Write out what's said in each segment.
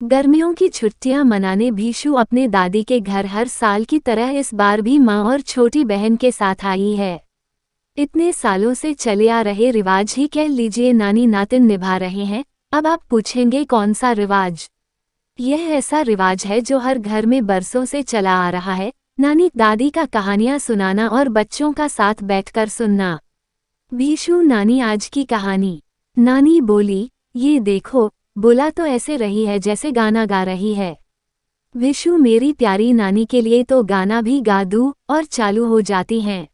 गर्मियों की छुट्टियां मनाने भीशु अपने दादी के घर हर साल की तरह इस बार भी माँ और छोटी बहन के साथ आई है। इतने सालों से चले आ रहे रिवाज ही कह लीजिए नानी नातिन निभा रहे हैं। अब आप पूछेंगे कौन सा रिवाज? यह ऐसा रिवाज है जो हर घर में बरसों से चला आ रहा है, नानी दादी का कहानियां सुनाना और बच्चों का साथ बैठकर सुनना। भीशु नानी आज की कहानी। नानी बोली, ये देखो, बोला तो ऐसे रही है जैसे गाना गा रही है। विशु मेरी प्यारी नानी के लिए तो गाना भी गा दूं और चालू हो जाती हैं।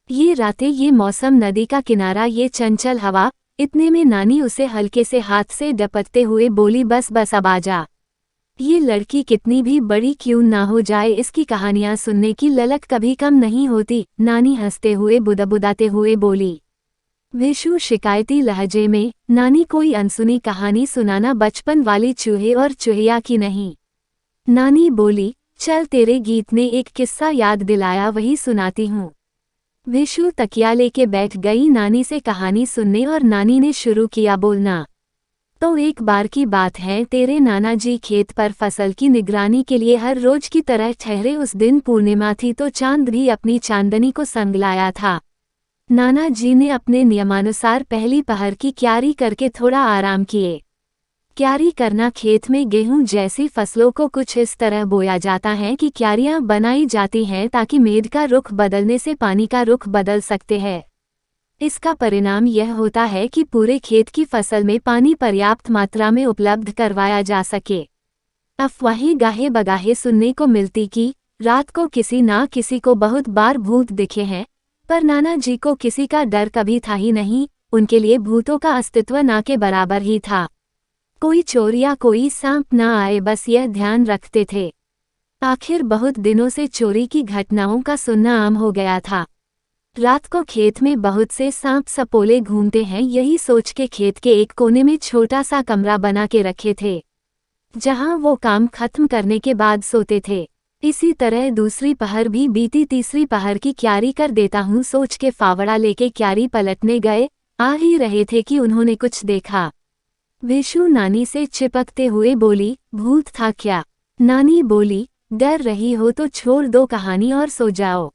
ये रातें, ये मौसम, नदी का किनारा, ये चंचल हवा। इतने में नानी उसे हल्के से हाथ से डपटते हुए बोली, बस बस अब आजा। ये लड़की कितनी भी बड़ी क्यों ना हो जाए, इसकी कहानियां सुनने की ललक कभी कम नहीं होती। नानी हंसते हुए बुदबुदाते हुए बोली। विशु शिकायती लहजे में, नानी कोई अनसुनी कहानी सुनाना, बचपन वाली चूहे और चूहिया की नहीं। नानी बोली, चल तेरे गीत ने एक किस्सा याद दिलाया, वही सुनाती हूँ। विशु तकिया लेके बैठ गई नानी से कहानी सुनने और नानी ने शुरू किया बोलना। तो एक बार की बात है, तेरे नाना जी खेत पर फसल की निगरानी के लिए हर रोज की तरह ठहरे। उस दिन पूर्णिमा थी तो चांद भी अपनी चांदनी को संग लाया था। नाना जी ने अपने नियमानुसार पहली पहर की क्यारी करके थोड़ा आराम किए। क्यारी करना, खेत में गेहूं जैसी फसलों को कुछ इस तरह बोया जाता है कि क्यारियां बनाई जाती हैं ताकि मेघ का रुख बदलने से पानी का रुख बदल सकते हैं। इसका परिणाम यह होता है कि पूरे खेत की फसल में पानी पर्याप्त मात्रा में उपलब्ध करवाया जा सके। अफवाहें गाहे बगाहे सुनने को मिलती कि रात को किसी ना किसी को बहुत बार भूत दिखे हैं, पर नाना जी को किसी का डर कभी था ही नहीं। उनके लिए भूतों का अस्तित्व ना के बराबर ही था। कोई चोर या कोई सांप ना आए, बस यह ध्यान रखते थे। आखिर बहुत दिनों से चोरी की घटनाओं का सुनना आम हो गया था। रात को खेत में बहुत से सांप सपोले घूमते हैं, यही सोच के खेत के एक कोने में छोटा सा कमरा बना के रखे थे, जहां वो काम खत्म करने के बाद सोते थे। इसी तरह दूसरी पहर भी बीती, तीसरी पहर की क्यारी कर देता हूँ सोच के फावड़ा लेके क्यारी पलटने गए। आ ही रहे थे कि उन्होंने कुछ देखा। विशु नानी से चिपकते हुए बोली, भूत था क्या? नानी बोली, डर रही हो तो छोड़ दो कहानी और सो जाओ।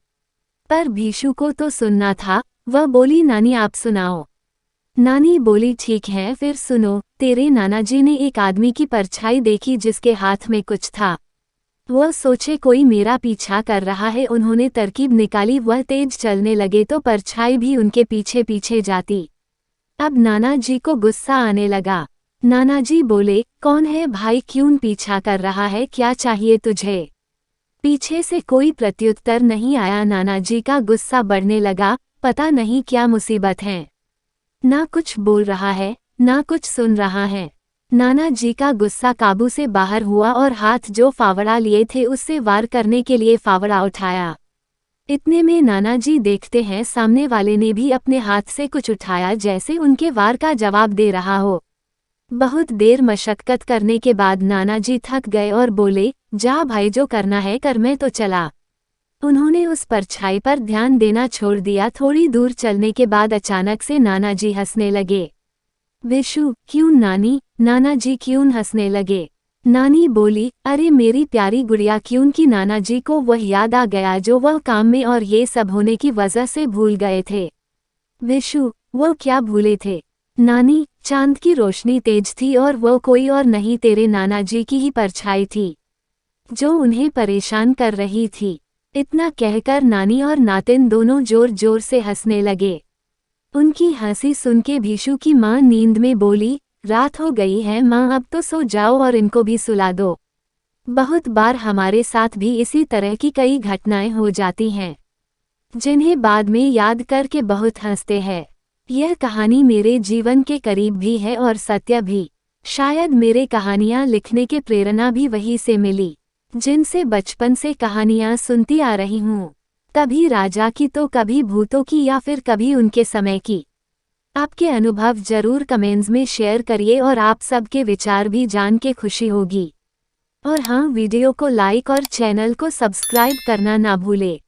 पर भीशु को तो सुनना था। वह बोली, नानी आप सुनाओ। नानी बोली, ठीक है फिर सुनो। तेरे नाना जी ने एक आदमी की परछाई देखी जिसके हाथ में कुछ था। वह सोचे कोई मेरा पीछा कर रहा है। उन्होंने तरकीब निकाली, वह तेज चलने लगे तो परछाई भी उनके पीछे पीछे जाती। अब नाना जी को गुस्सा आने लगा। नाना जी बोले, कौन है भाई, क्यों पीछा कर रहा है, क्या चाहिए तुझे? पीछे से कोई प्रत्युत्तर नहीं आया। नाना जी का गुस्सा बढ़ने लगा, पता नहीं क्या मुसीबत है। ना कुछ बोल रहा है, ना कुछ सुन रहा है। नाना जी का गुस्सा काबू से बाहर हुआ और हाथ जो फावड़ा लिए थे उससे वार करने के लिए फावड़ा उठाया। इतने में नाना जी देखते हैं सामने वाले ने भी अपने हाथ से कुछ उठाया, जैसे उनके वार का जवाब दे रहा हो। बहुत देर मशक्कत करने के बाद नाना जी थक गए और बोले, जा भाई, जो करना है कर, मैं तो चला। उन्होंने उस परछाई पर ध्यान देना छोड़ दिया। थोड़ी दूर चलने के बाद अचानक से नाना जी हंसने लगे। विशु, क्यों नानी? नाना जी क्यों हंसने लगे? नानी बोली, अरे मेरी प्यारी गुड़िया क्यों की नाना जी को वह याद आ गया जो वह काम में और ये सब होने की वजह से भूल गए थे। विशु, वो क्या भूले थे? नानी, चांद की रोशनी तेज थी और वो कोई और नहीं, तेरे नाना जी की ही परछाई थी जो उन्हें परेशान कर रही थी। इतना कहकर नानी और नातिन दोनों जोर जोर से हंसने लगे। उनकी हंसी सुन के भीशु की माँ नींद में बोली, रात हो गई है माँ, अब तो सो जाओ और इनको भी सुला दो। बहुत बार हमारे साथ भी इसी तरह की कई घटनाएं हो जाती हैं, जिन्हें बाद में याद करके बहुत हंसते हैं। यह कहानी मेरे जीवन के करीब भी है और सत्य भी। शायद मेरे कहानियाँ लिखने के प्रेरणा भी वही से मिली, जिनसे बचपन से कहानियाँ सुनती आ रही हूँ। कभी राजा की तो कभी भूतों की या फिर कभी उनके समय की। आपके अनुभव जरूर कमेंट्स में शेयर करिए और आप सबके विचार भी जान के खुशी होगी। और हाँ, वीडियो को लाइक और चैनल को सब्सक्राइब करना ना भूले।